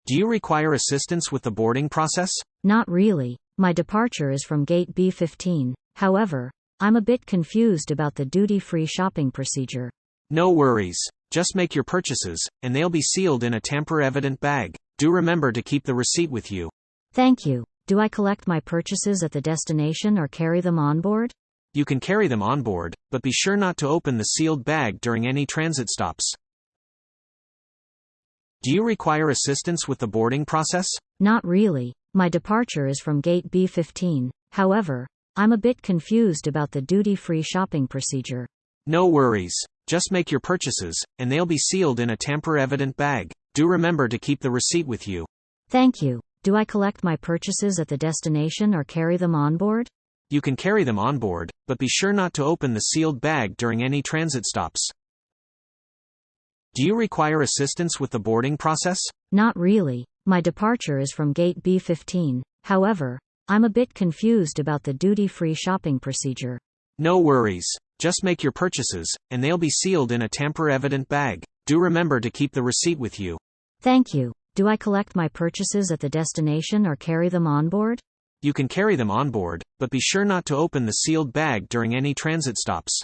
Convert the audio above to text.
Do you require assistance with the boarding process? Not really. My departure is from gate B15. However, I'm a bit confused about the duty-free shopping procedure. No worries. Just make your purchases, and they'll be sealed in a tamper-evident bag. Do remember to keep the receipt with you. Thank you. Do I collect my purchases at the destination or carry them on board? You can carry them on board, but be sure not to open the sealed bag during any transit stops. Do you require assistance with the boarding process? Not really. My departure is from gate B15. However, I'm a bit confused about the duty-free shopping procedure. No worries. Just make your purchases, and they'll be sealed in a tamper-evident bag. Do remember to keep the receipt with you. Thank you. Do I collect my purchases at the destination or carry them on board? You can carry them on board, but be sure not to open the sealed bag during any transit stops. Do you require assistance with the boarding process? Not really. My departure is from gate B15. However, I'm a bit confused about the duty-free shopping procedure. No worries. Just make your purchases, and they'll be sealed in a tamper-evident bag. Do remember to keep the receipt with you. Thank you. Do I collect my purchases at the destination or carry them on board? You can carry them on board, but be sure not to open the sealed bag during any transit stops.